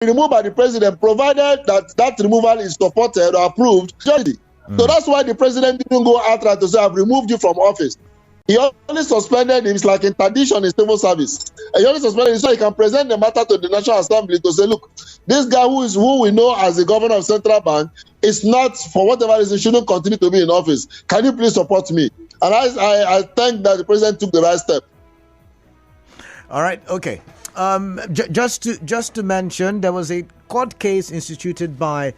removed by the president, provided that removal is supported or approved. So that's why the president didn't go outright to say, I've removed you from office. He only suspended him. It's like in tradition in civil service. He only suspended him so he can present the matter to the National Assembly to say, look, this guy who we know as the governor of Central Bank is not, for whatever reason, shouldn't continue to be in office. Can you please support me? And I think that the president took the right step. All right. Okay. Just to mention, there was a court case instituted by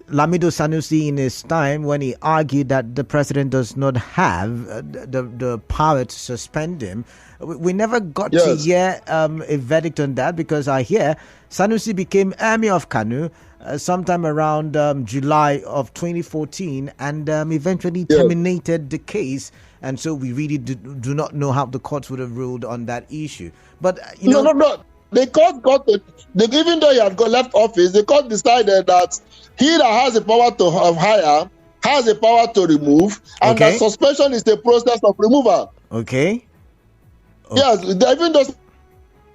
Lamido Sanusi in his time when he argued that the president does not have the power to suspend him. We never got to hear a verdict on that, because I hear Sanusi became Emir of Kano sometime around July of 2014 and eventually terminated the case. And so we really do not know how the courts would have ruled on that issue. But, No. The court even though he had left office, the court decided that he that has the power to hire has the power to remove, and that suspension is the process of removal. Okay. Yes, even though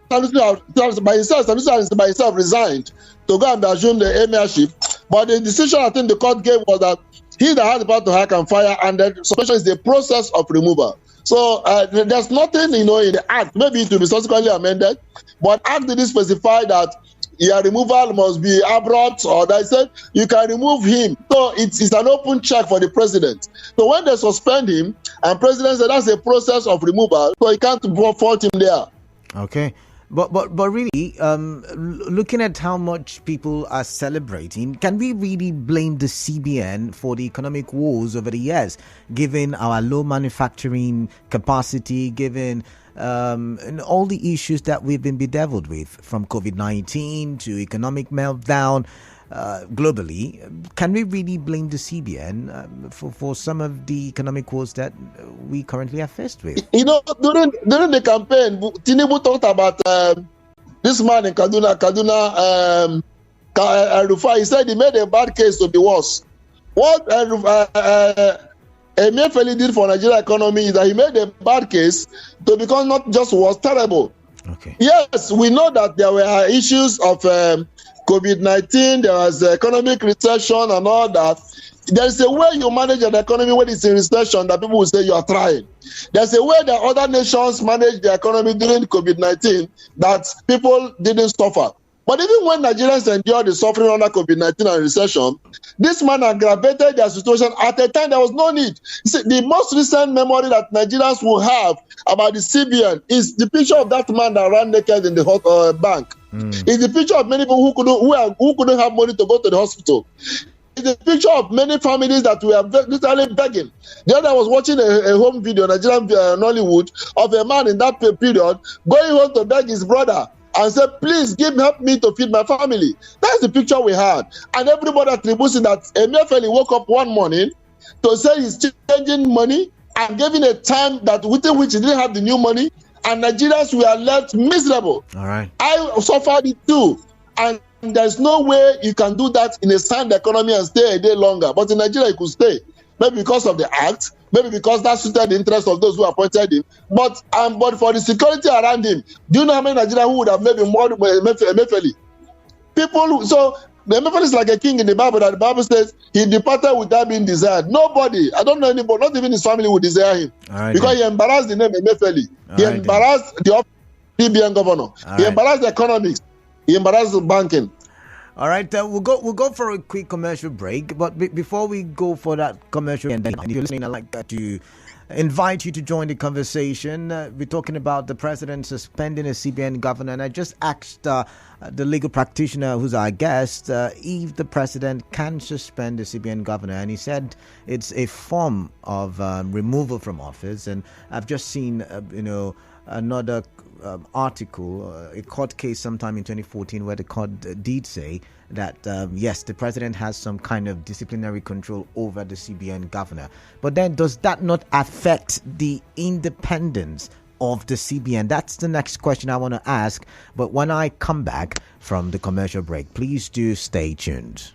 Sanusi by himself resigned to go and assume the emirship, but the decision I think the court gave was that he that has the power to hire can fire, and the suspension is the process of removal. So there's nothing, in the act. Maybe it will be subsequently amended, but act didn't specify that your removal must be abrupt, or they said you can remove him. So it's an open check for the president. So when they suspend him, and president said that's a process of removal, so he can't fault him there. Okay. But really, looking at how much people are celebrating, can we really blame the CBN for the economic woes over the years, given our low manufacturing capacity, given and all the issues that we've been bedeviled with, from COVID-19 to economic meltdown globally? Can we really blame the CBN for some of the economic woes that we currently are faced with? During the campaign, Tinubu talked about this man in Kaduna, Rufai. He said he made a bad case to be worse. What Emiefele did for Nigeria economy is that he made a bad case to become not just worse, terrible. Okay. Yes, we know that there were issues of COVID-19, there was economic recession and all that. There's a way you manage an economy when it's in recession that people will say you are trying. There's a way that other nations manage the economy during COVID-19 that people didn't suffer. But even when Nigerians endured the suffering under COVID-19 and recession, this man aggravated their situation at a time there was no need. See, the most recent memory that Nigerians will have about the CBN is the picture of that man that ran naked in the bank. It's the picture of many people who couldn't have money to go to the hospital. It's the picture of many families that were literally begging. The other was watching a home video, Nigerian Nollywood, of a man in that period going home to beg his brother and said, please help me to feed my family. That's the picture we had. And everybody attributes it that Emiefele woke up one morning to say he's changing money and giving a time that within which he didn't have the new money, and Nigerians were left miserable. All right. I suffered it too. And there's no way you can do that in a sound economy and stay a day longer. But in Nigeria, you could stay. Maybe because of the act, maybe because that suited the interest of those who appointed him. But for the security around him, do you know how many Nigerians who would have maybe more Emiefele? People, so Emiefele is like a king in the Bible, that the Bible says he departed without being desired. Nobody, I don't know anybody, not even his family would desire him. Right, because he embarrassed the name Emiefele. He embarrassed the CBN governor. He embarrassed the economics. He embarrassed the banking. All right, we'll go for a quick commercial break. But before we go for that commercial, and if you're listening, I'd like to invite you to join the conversation. We're talking about the president suspending a CBN governor, and I just asked the legal practitioner who's our guest if the president can suspend the CBN governor, and he said it's a form of removal from office. And I've just seen another article, a court case sometime in 2014, where the court did say that yes, the president has some kind of disciplinary control over the CBN governor. But then does that not affect the independence of the CBN? That's the next question I want to ask. But when I come back from the commercial break, please do stay tuned.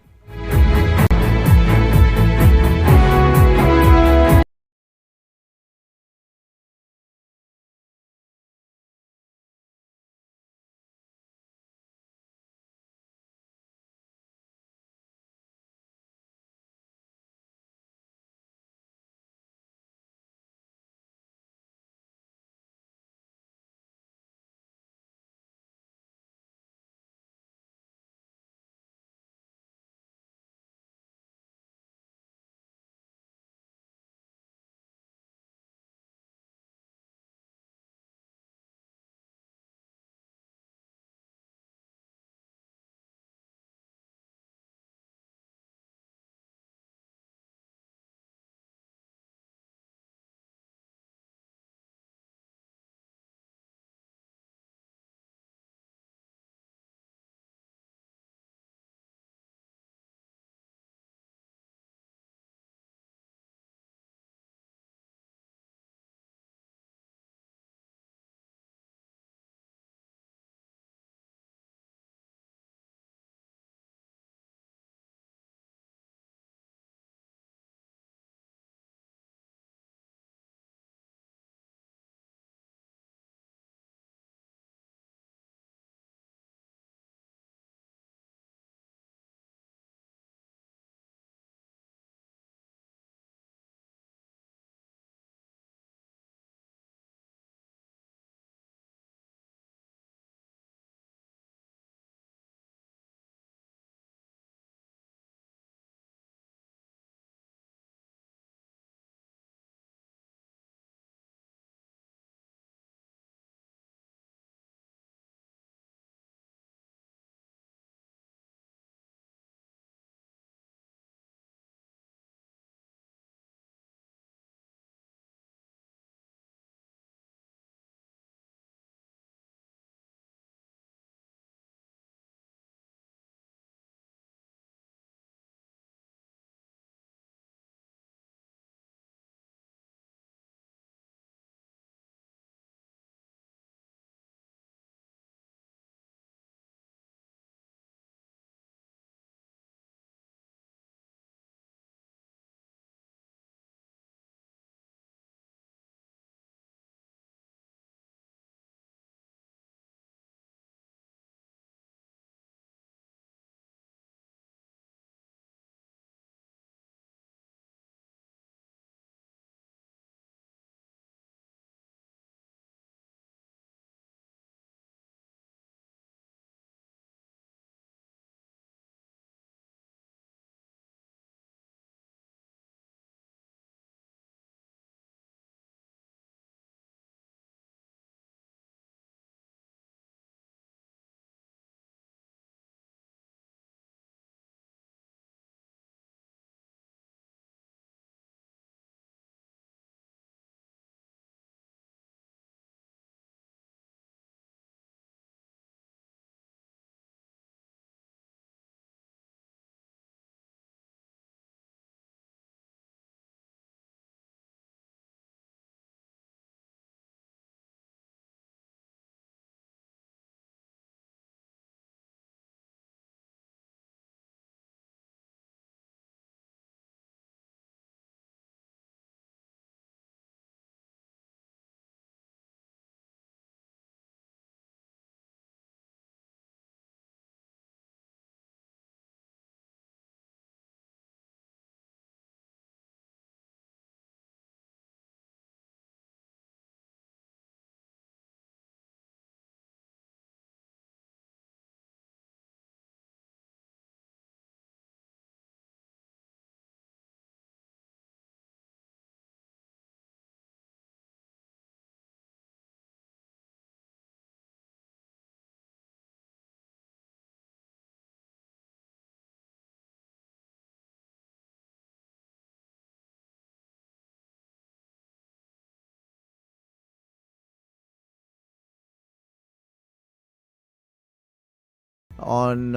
on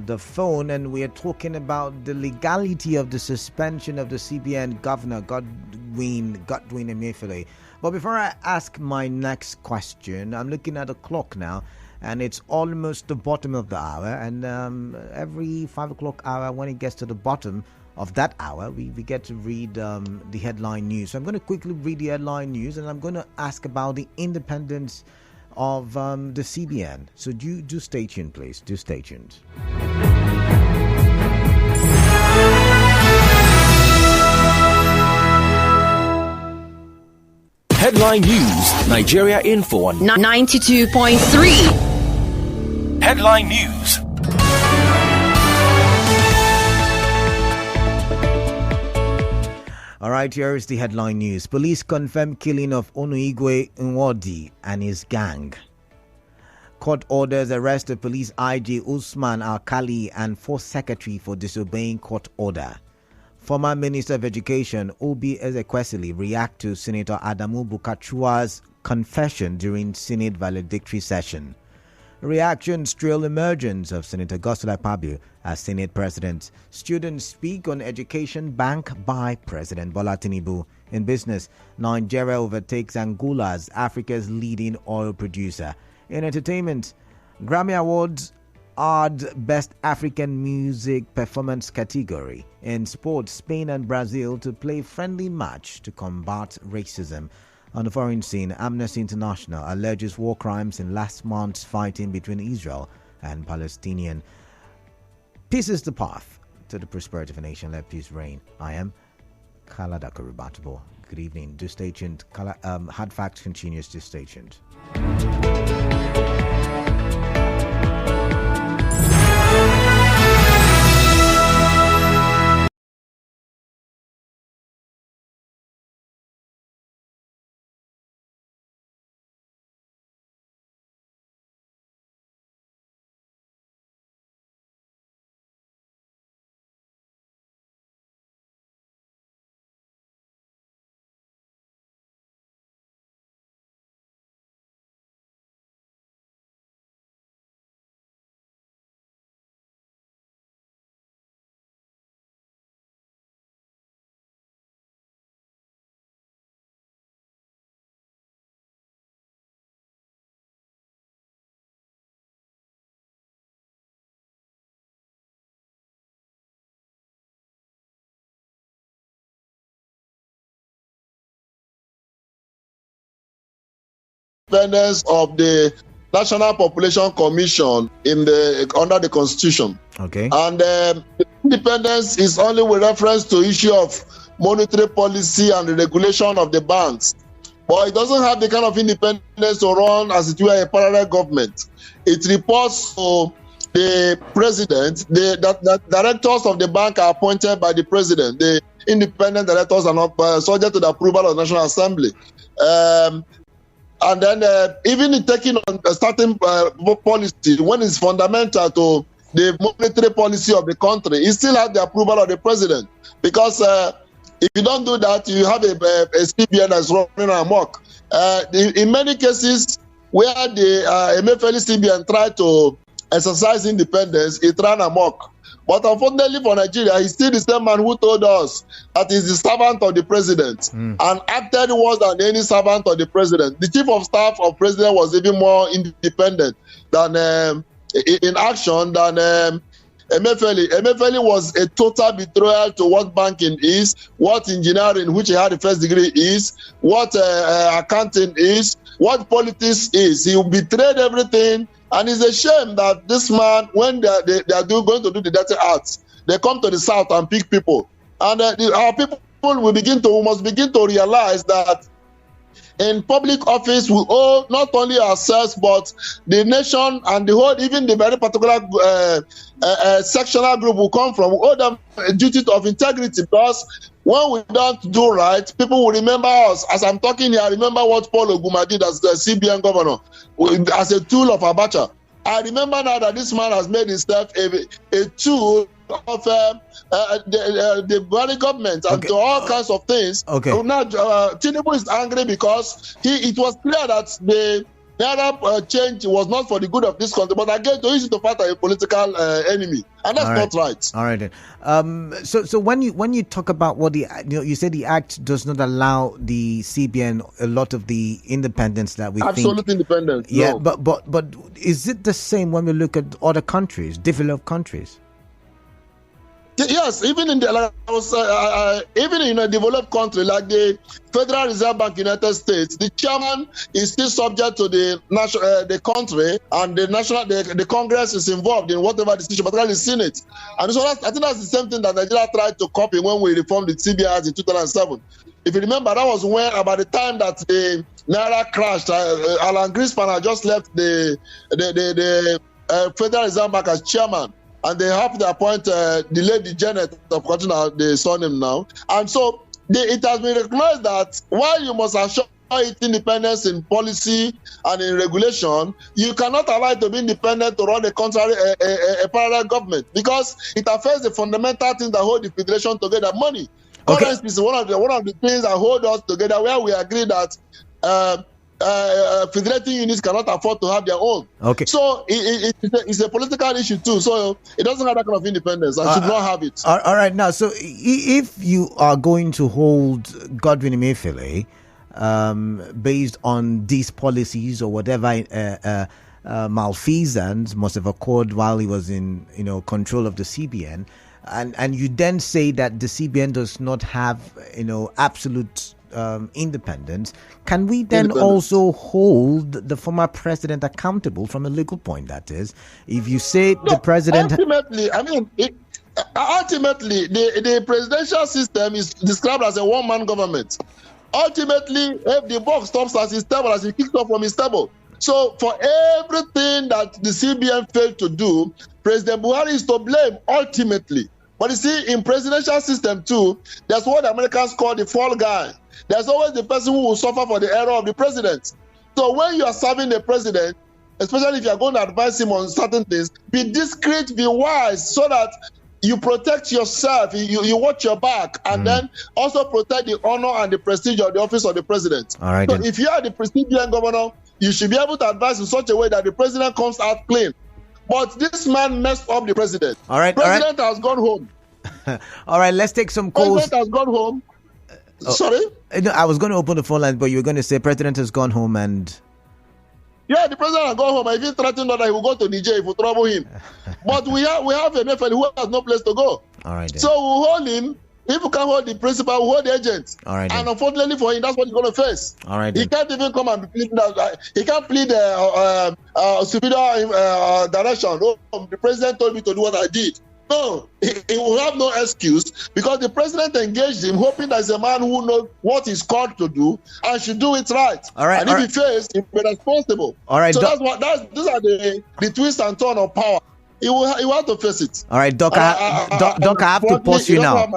the phone, and we are talking about the legality of the suspension of the CBN governor, Godwin Emiefele. But before I ask my next question, I'm looking at the clock now, and it's almost the bottom of the hour. And every 5 o'clock hour, when it gets to the bottom of that hour, we get to read the headline news. So I'm going to quickly read the headline news, and I'm going to ask about the independence of the CBN. So do stay tuned, please. Do stay tuned. Headline News, Nigeria Info on 92.3. Headline News. All right, here is the headline news. Police confirm killing of Onuigwe Nwodi and his gang. Court orders arrest the police IG Usman Alkali and force secretary for disobeying court order. Former Minister of Education Obi Ezekwesili react to Senator Adamu Bukachua's confession during Senate valedictory session. Reactions trail emergence of Senator Godswill Akpabio as Senate President. Students speak on education bank by President Bola Tinubu. In business, Nigeria overtakes Angola as Africa's leading oil producer. In entertainment, Grammy Awards add Best African Music Performance category. In sports, Spain and Brazil to play friendly match to combat racism. On the foreign scene, Amnesty International alleges war crimes in last month's fighting between Israel and Palestinian. Peace is the path to the prosperity of a nation. Let peace reign. I am Khalada Kurubatibo. Good evening. Do stay tuned. Hard Facts continues. Do stay tuned. Independence of the National Population Commission under the Constitution. Okay. And independence is only with reference to issue of monetary policy and the regulation of the banks. But it doesn't have the kind of independence to run as it were a parallel government. It reports to the president. The directors of the bank are appointed by the president. The independent directors are not subject to the approval of the National Assembly. And then even in taking on a certain policy, when it's fundamental to the monetary policy of the country, it still has the approval of the president. Because if you don't do that, you have a CBN that's running amok. In many cases where the Emiefele CBN tried to exercise independence, it ran amok. But unfortunately for Nigeria, he's still the same man who told us that he's the servant of the president and acted worse than any servant of the president. The chief of staff of president was even more independent than in action than Emiefele. Emiefele was a total betrayal to what banking is, what engineering, which he had the first degree, is, what accounting is, what politics is. He betrayed everything. And it's a shame that this man, when they are going to do the dirty arts, they come to the south and pick people. And our people must begin to realize that in public office, we owe not only ourselves, but the nation and the whole, even the very particular sectional group we come from, we owe them a duty of integrity, because when we don't do right, people will remember us. As I'm talking here, I remember what Paul Oguma did as the CBN governor, as a tool of Abacha. I remember now that this man has made himself a tool of the very government and to all kinds of things. Okay. Now, Tinubu is angry because it was clear that Naira change was not for the good of this country, but again, to use it to fight a political enemy, and that's not right. All right then. So when you talk about what you say the act does not allow the CBN a lot of the independence that we absolute independence. Yeah, no. but is it the same when we look at other countries, developed countries? Yes, even in even in a developed country like the Federal Reserve Bank, United States, the chairman is still subject to the country, and the Congress is involved in whatever decision, particularly the Senate. And so I think that's the same thing that Nigeria tried to copy when we reformed the CBI in 2007. If you remember, that was when about the time that the Naira crashed, Alan Greenspan had just left the Federal Reserve Bank as chairman. And they have to appoint the lady Janet of Katrina, they saw him now. And so it has been recognized that while you must assure its independence in policy and in regulation, you cannot allow it to be independent to run a parallel government, because it affects the fundamental things that hold the federation together: money. Okay. Currency is one of the things that hold us together, where we agree that federating units cannot afford to have their own. Okay. So it's a political issue too. So it doesn't have that kind of independence. I should not have it. All right. Now, so if you are going to hold Godwin Emiefele based on these policies or whatever malfeasance must have occurred while he was in control of the CBN, and you then say that the CBN does not have absolute independence, can we then also hold the former president accountable from a legal point? That is, if you say the president ultimately, the presidential system is described as a one-man government. Ultimately, if the buck stops as his table, as he kicks off from his table. So for everything that the CBN failed to do, President Buhari is to blame ultimately. But you see, in presidential system too, that's what the Americans call the fall guy. There's always the person who will suffer for the error of the president. So when you are serving the president, especially if you are going to advise him on certain things, be discreet, be wise, so that you protect yourself, you watch your back, and then also protect the honor and the prestige of the office of the president. All right, so if you are the prestigious governor, you should be able to advise in such a way that the president comes out clean. But this man messed up the president. All right, president has gone home. All right, let's take some calls. President has gone home. Sorry? No, I was going to open the phone line, but you were going to say president has gone home and... Yeah, the president has gone home. I even threatened that he will go to Niger if we trouble him. But we have Emiefele who has no place to go. All right. Then. So we'll hold him. If we can't hold the principal, we'll hold the agent. All right. Then. And unfortunately for him, that's what he's going to face. All right. He Then. can't even come and be pleading that. He can't plead superior direction. Oh, the president told me to do what I did. No, he will have no excuse, because the president engaged him hoping that he's a man who knows what he's called to do and should do it right. All right. And if he fails, he'll be responsible. All right. So these are the twist and turn of power. He will have to face it. All right, Doc. Doc, I have to pause you now.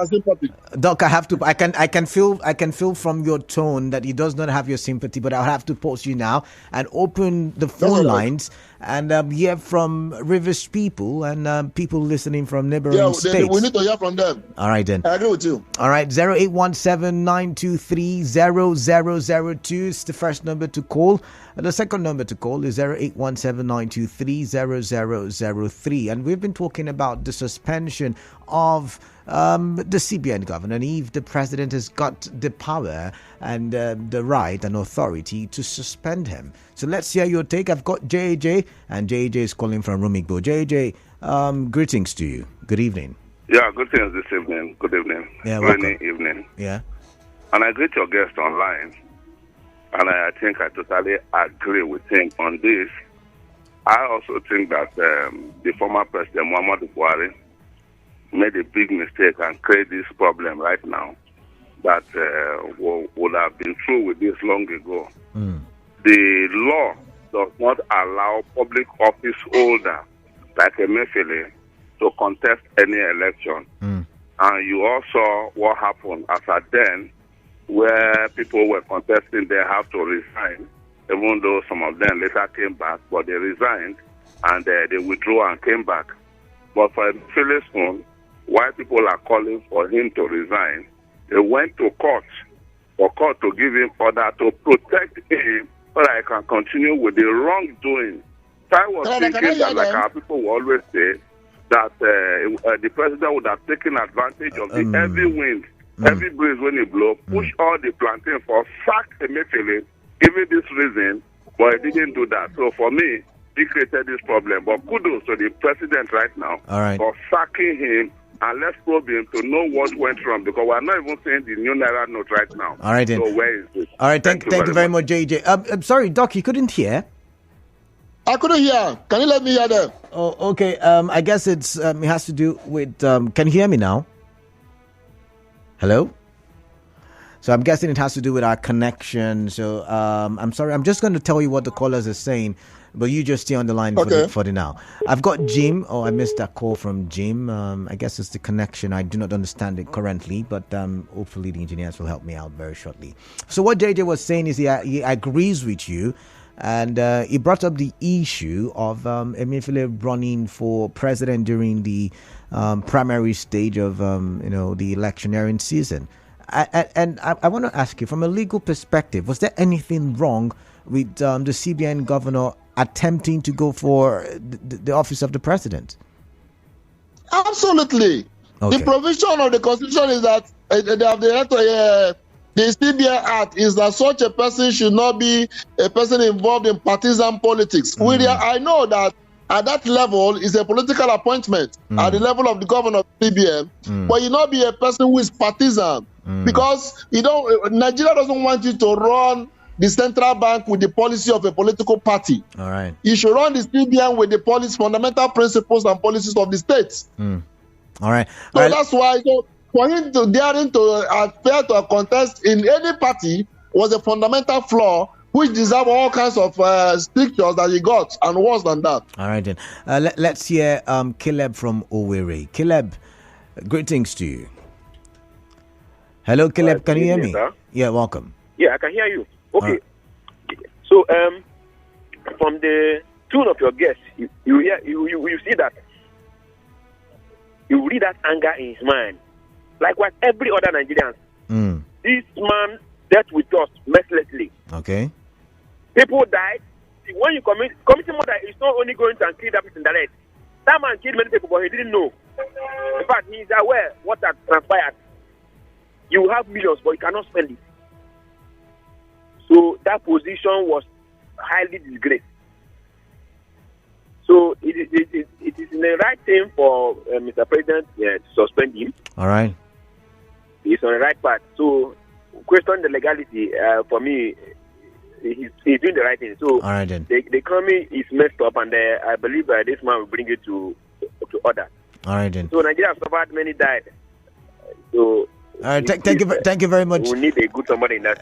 Doc, I can feel from your tone that he does not have your sympathy, but I'll have to pause you now and open the phone lines and hear from Rivers people and people listening from neighboring states. We need to hear from them. All right, then. I agree with you. All right, 0817-923-0002 is the first number to call. The second number to call is 0817-923-0003. And we've been talking about the suspension of the CBN governor, and if the president has got the power and the right and authority to suspend him. So let's hear your take. I've got JJ, and JJ is calling from Rumigbo. JJ, greetings to you. Good evening. Yeah, good things this evening. Good evening. Yeah, rainy evening. Yeah. And I greet your guest online. And I think I totally agree with him on this. I also think that the former president, Muhammadu Buhari, made a big mistake and created this problem right now that would have been through with this long ago. The law does not allow public office holder like Emiefele to contest any election. And you all saw what happened as at then, where people were contesting, they have to resign, even though some of them later came back, but they resigned and they withdrew and came back. But for Emiefele's own, why people are calling for him to resign, they went to court for court to give him order to protect him so that I can continue with the wrongdoing. So I was thinking that, like our people will always say, that the president would have taken advantage of the heavy wind, heavy breeze when it blows, push all the plantain for sack Emiefele, given this reason, but he didn't do that. So for me, he created this problem. But kudos to the president right now for sacking him, and let's probe him to know what went wrong, because we're not even saying the new Naira note right now. All right, then. So where is it? All right, thank you very much, JJ. I'm sorry, Doc, you couldn't hear? I couldn't hear. Can you let me hear them? Oh, okay. I guess it has to do with. Can you hear me now? Hello. So I'm guessing it has to do with our connection. So I'm sorry. I'm just going to tell you what the callers are saying, but you just stay on the line for the now. I've got Jim. Oh, I missed that call from Jim. I guess it's the connection. I do not understand it currently, but hopefully the engineers will help me out very shortly. So what JJ was saying is he agrees with you. And he brought up the issue of Emiefele running for president during the primary stage of the electioneering season. And I want to ask you, from a legal perspective, was there anything wrong with the CBN governor attempting to go for the office of the president? Absolutely. Okay. The provision of the Constitution is that the CBN Act is that such a person should not be a person involved in partisan politics. I know that at that level is a political appointment at the level of the governor of CBN, but you not be a person who is partisan because Nigeria doesn't want you to run the central bank with the policy of a political party. All right. You should run the CBN with the fundamental principles and policies of the states. All right. So that's why. For him to daring to appear to a contest in any party was a fundamental flaw, which deserves all kinds of strictures that he got, and worse than that. All right, then. Let's hear Caleb from Owerri. Caleb, greetings to you. Hello, Caleb. Can you hear me? Sir? Yeah, welcome. Yeah, I can hear you. Okay. So, from the tune of your guest, you see that you read that anger in his mind. Like what every other Nigerian. This man dealt with us mercilessly. Okay. People died. When you committing murder, it's not only going to kill that person direct. That man killed many people, but he didn't know. In fact, he is aware what had transpired. You have millions, but you cannot spend it. So that position was highly disgraced. So it is the right thing for Mr. President to suspend him. All right. He's on the right path. So, question the legality, for me, he's doing the right thing. So, all right, then. The economy is messed up, and I believe this man will bring it to order. All right, then. So, Nigeria has suffered, many died. So, all right, thank you very much. We need a good somebody in that.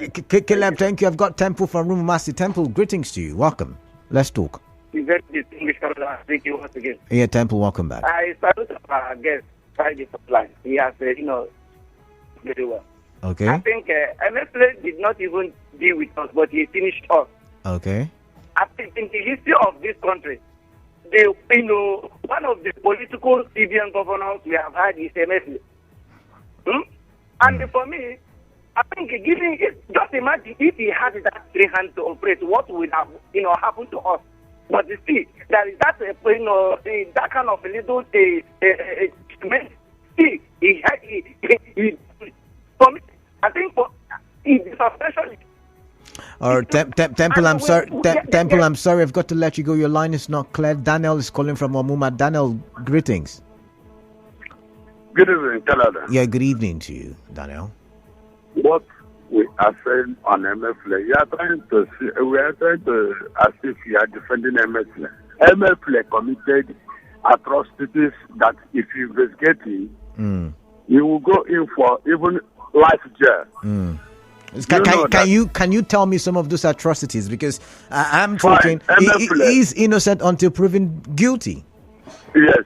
Caleb, thank you. I've got Temple from Rumumasi. Temple, greetings to you. Welcome. Let's talk. Very distinguished. Thank you once again. Yeah, Temple, welcome back. I salute our guest, Friday Supply. He has, very well. Okay. I think Emiefele did not even deal with us, but he finished us. Okay. I think in the history of this country, one of the political CBN governors we have had is Emiefele. And for me, I think just imagine if he had that free hand to operate, what would have happened to us? But you see, there is that that kind of a little for me, I think for suspension. Or Temple, I'm sorry. Temple, I'm sorry. I've got to let you go. Your line is not clear. Daniel is calling from Omuma. Daniel, greetings. Good evening, Canada. Yeah, good evening to you, Daniel. What we are saying on Emiefele, we are trying to as if we are defending Emiefele. Emiefele committed atrocities that if you investigate him, you will go in for even life jail. Can you tell me some of those atrocities? Because I'm thinking he's innocent until proven guilty. Yes,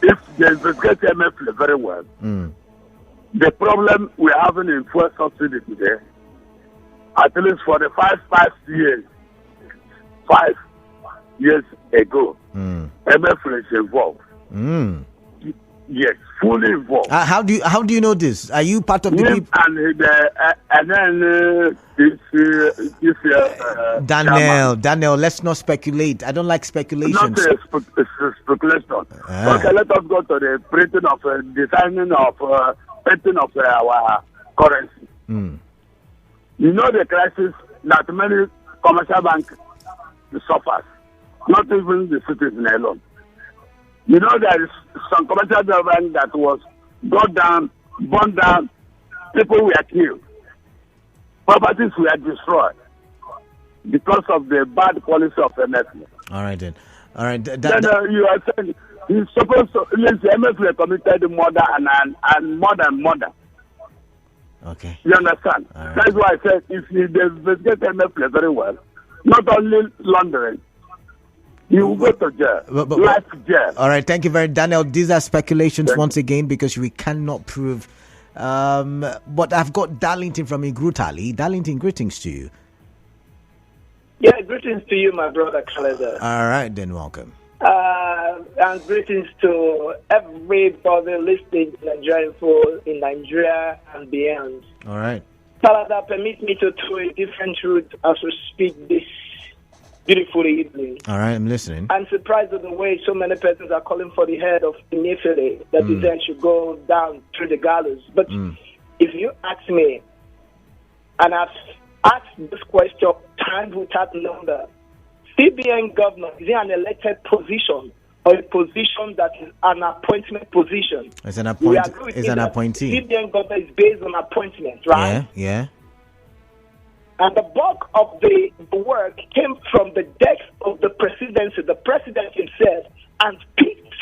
if they investigate Emiefele very well, the problem we're having in fuel subsidy today, at least for the 5 years ago, Emiefele is involved. Yes, fully involved. How do you know this? Are you part of the Him people? and then this Daniel, let's not speculate. I don't like speculations. not speculation. Okay, let us go to the printing of designing of printing of our currency. You know the crisis that many commercial banks suffers, not even the citizens alone. You know there is some commercial bank that was got down, burned down, people were killed, properties were destroyed because of the bad policy of Emiefele. All right then. All right. Then you are saying he's supposed to Emiefele committed murder and murder. Okay. You understand? Right. That's why I said if you investigate Emiefele very well, not only laundering, you will go to jail. Life jail. All right. Thank you very much, Daniel. These are speculations once again because we cannot prove. But I've got Darlington from Igrutali. Darlington, greetings to you. Yeah, greetings to you, my brother Khaled. All right, then welcome. And greetings to everybody listening to Nigeria Info in Nigeria and beyond. All right. Salada, permit me to throw a different route as we speak this beautiful evening. All right, I'm listening. I'm surprised at the way so many persons are calling for the head of Emiefele, that his head should go down through the gallows. But if you ask me, and I've asked this question time without number, CBN governor, is it an elected position or a position that is an appointment position? It's an appointee. It's an appointee. CBN governor is based on appointment, right? Yeah. And the bulk of the work came from the desk of the presidency, the president himself, and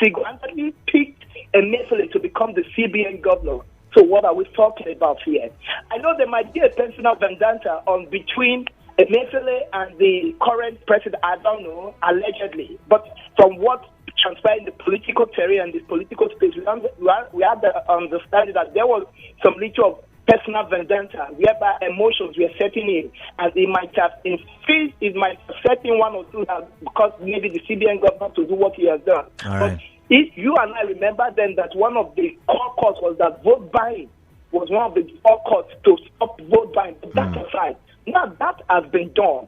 single-handedly picked Emiefele to become the CBN governor. So what are we talking about here? I know there might be a personal vendetta on between Emiefele and the current president. I don't know, allegedly. But from what transpired in the political terrain and the political space, we had the understanding that there was some little of personal vendetta, whereby emotions were setting in, and it might have set in one or two because maybe the CBN government to do what he has done. But if you and I remember then that one of the core cause was that vote buying was one of the core cause to stop vote buying. But that aside, now that has been done,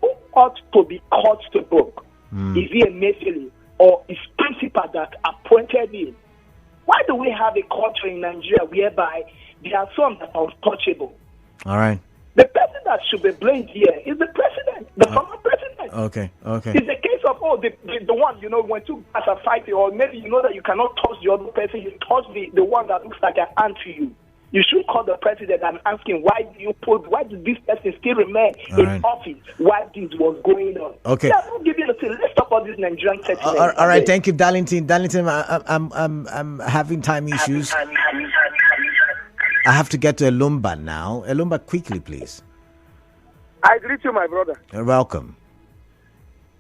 who ought to be caught to book? Is he Emiefele or his principal that appointed him? Why do we have a culture in Nigeria whereby there are some that are untouchable? All right. The person that should be blamed here is the president, the former president. Okay. It's a case of, the one, when two guys are fighting, or maybe you know that you cannot touch the other person, you touch the one that looks like an ant to you. You should call the president and ask him, why did this person still remain in office while this was going on? Okay. Yeah, don't give you the thing. Let's stop all this Nigerian settlement. All right, thank you, Darlington. Darlington, I'm having time issues. I have to get to Elumba now. Elumba, quickly, please. I greet you, my brother. You're welcome.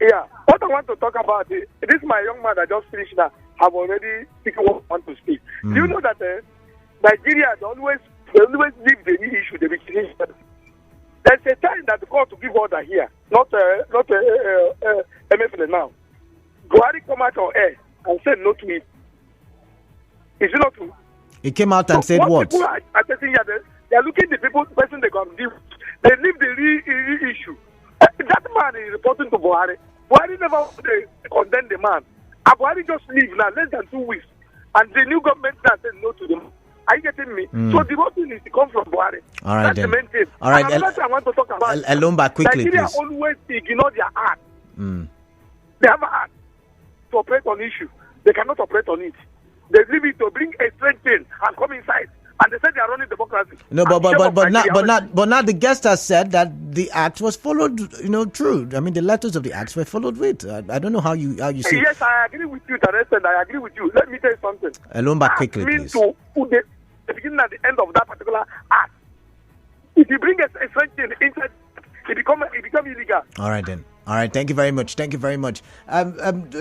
Yeah, what I want to talk about is this my young man that just finished now have already taken what I want to speak. Do you know that Nigeria they always leave the new issue they begin? There's a time that the court to give order here, not Emiefele now. Buhari come out on air and said no to it. Is it not true? He came out and said what? People are saying here, they are looking at the person they can give. They leave the real issue. That man is reporting to Buhari. Buhari never condemned the man. And Buhari just leave now, less than 2 weeks. And the new government now said no to them. Are you getting me? So the whole thing is to come from Buhari. All right, that's then. The main thing. All right, and another thing I want to talk about. Elumba, quickly, Nigeria please. always ignore their art. They have an art to operate on issue. They cannot operate on it. They leave it to bring a strange thing and come inside. And they said they are running democracy. No, but now the guest has said that the act was followed, through. I mean, the letters of the acts were followed with. I don't know how you see. Yes, I agree with you, Teresa. I agree with you. Let me tell you something. Elumba, quickly, please. To put the beginning and the end of that particular act. If you bring a strange thing inside, it become illegal. All right, then. All right, thank you very much.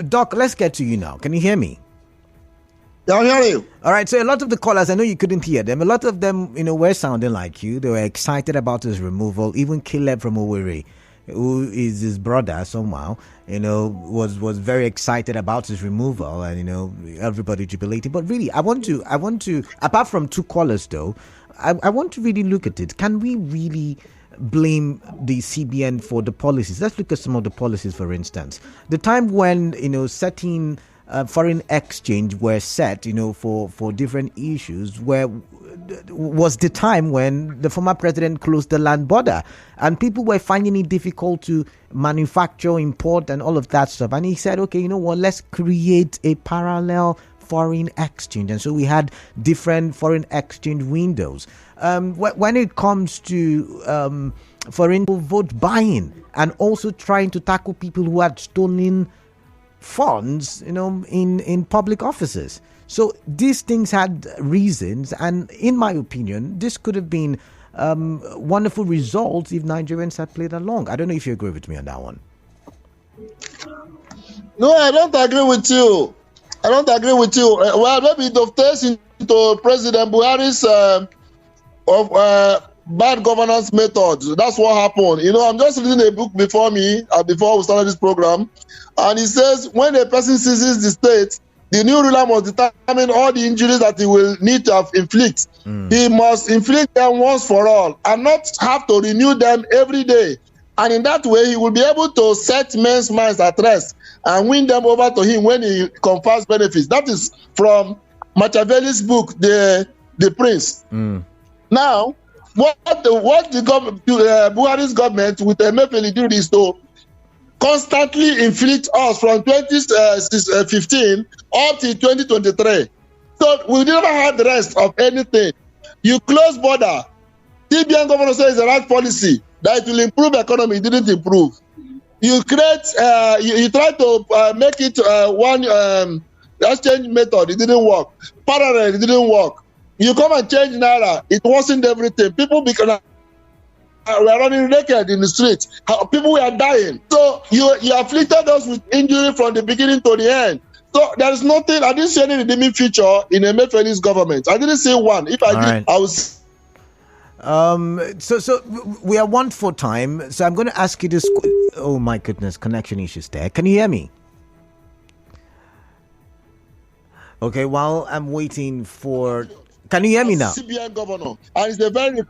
Doc, let's get to you now. Can you hear me? Yeah, I'm hearing you. All right, so a lot of the callers, I know you couldn't hear them. A lot of them, were sounding like you. They were excited about his removal. Even Caleb from Owerri, who is his brother somehow, was very excited about his removal, and everybody jubilating. But really, I want to apart from two callers though, I want to really look at it. Can we really blame the CBN for the policies? Let's look at some of the policies, for instance. The time when certain foreign exchange were set, for different issues, where was the time when the former president closed the land border and people were finding it difficult to manufacture, import, and all of that stuff. And he said, okay, let's create a parallel foreign exchange. And so we had different foreign exchange windows. When it comes to foreign vote buying and also trying to tackle people who had stolen funds, in public offices. So these things had reasons, and in my opinion, this could have been wonderful results if Nigerians had played along. I don't know if you agree with me on that one. No, I don't agree with you. Well, maybe it dovetails into President Buhari's bad governance methods. That's what happened. I'm just reading a book before me, before we started this program, and it says when a person seizes the state, the new ruler must determine all the injuries that he will need to inflict. He must inflict them once for all and not have to renew them every day. And in that way, he will be able to set men's minds at rest and win them over to him when he confers benefits. That is from Machiavelli's book, The Prince. Now, what Buhari's government with Emiefele did is to constantly inflict us from 2015 up to 2023. So we never had the rest of anything. You close border. CBN governor says the right policy that it will improve the economy. It didn't improve. You create, you try to make it one exchange method. It didn't work. Parallel, it didn't work. You come and change Naira. It wasn't everything. People were running naked in the street. People were dying. So you afflicted us with injury from the beginning to the end. So there is nothing. I didn't see any redeeming feature in Emiefele's government. I didn't see one. If I did, right, I was. So we are one for time. So I'm going to ask you this. Oh my goodness, connection issues there. Can you hear me? Okay. While I'm waiting for. Can you hear me now? CBN governor, and it's a very.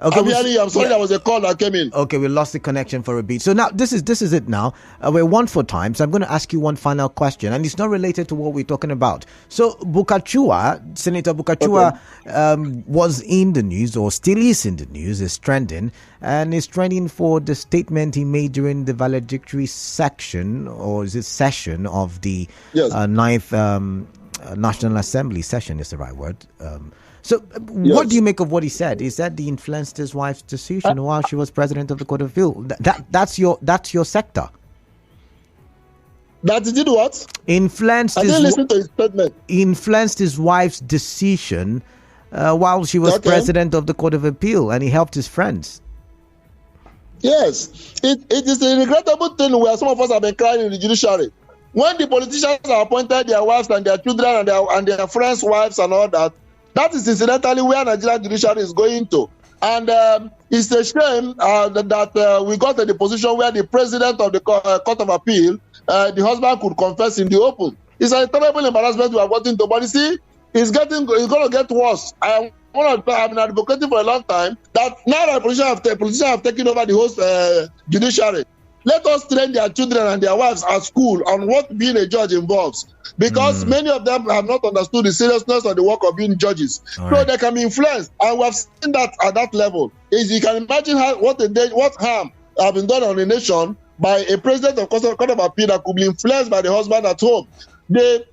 Okay, I'm sorry, there was a call that came in. Okay, we lost the connection for a bit. So now this is it now. We're one for time. So I'm going to ask you one final question, and it's not related to what we're talking about. So Bukachua, Senator Bukachua, was in the news, or still is in the news, is trending, and is trending for the statement he made during the valedictory section, or is it session of the ninth National Assembly session? Is the right word. So, what do you make of what he said? Is that he influenced his wife's decision while she was president of the Court of Appeal? That's your sector. That he did what? Influenced. I didn't listen to his statement. Influenced his wife's decision while she was president of the Court of Appeal, and he helped his friends. Yes, it is a regrettable thing where some of us have been crying in the judiciary. When the politicians are appointed their wives and their children and their friends' wives and all that. That is incidentally where Nigerian judiciary is going to. And it's a shame that we got to the position where the president of the Court of Appeal, the husband could confess in the open. It's a terrible embarrassment we have gotten to. But you see, it's going to get worse. I've been advocating for a long time that now the politicians have taken over the whole judiciary. Let us train their children and their wives at school on what being a judge involves. Because many of them have not understood the seriousness of the work of being judges. So they can be influenced. And we have seen that at that level. You can imagine what harm have been done on a nation by a president of Court of Appeal that could be influenced by the husband at home. The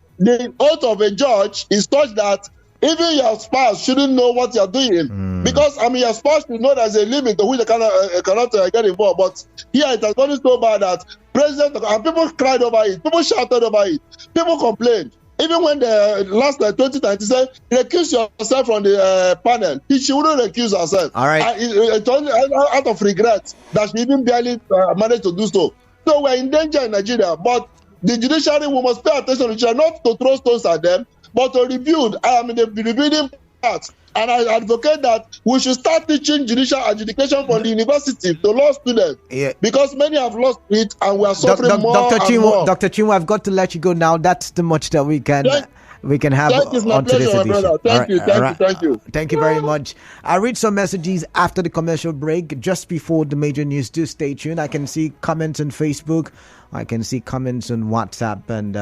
oath of a judge is such that even your spouse shouldn't know what you're doing. Because, your spouse should know there's a limit to which they cannot get involved. But here it has gone so bad that and people cried over it. People shouted over it. People complained. Even when the last 2019 said, recuse yourself from the panel, she wouldn't recuse herself. All right. It's only out of regret that she even barely managed to do so. So we're in danger in Nigeria. But the judiciary, we must pay attention to each other, not to throw stones at them, but to rebuild. The rebuilding that. And I advocate that we should start teaching judicial adjudication from the university to law students. Yeah. Because many have lost it and we are suffering more Dr. and Chinwo, more. Dr. Chinwo, I've got to let you go now. That's the much that we can have my on today's pleasure, my edition. brother. Thank you. Thank you very much. I'll read some messages after the commercial break, just before the major news. Do stay tuned. I can see comments on Facebook. I can see comments on WhatsApp, and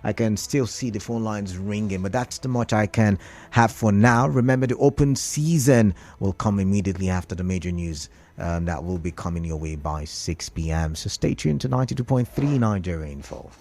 I can still see the phone lines ringing. But that's the much I can have for now. Remember, the open season will come immediately after the major news. That will be coming your way by 6 p.m. So stay tuned to 92.3 Nigeria Info.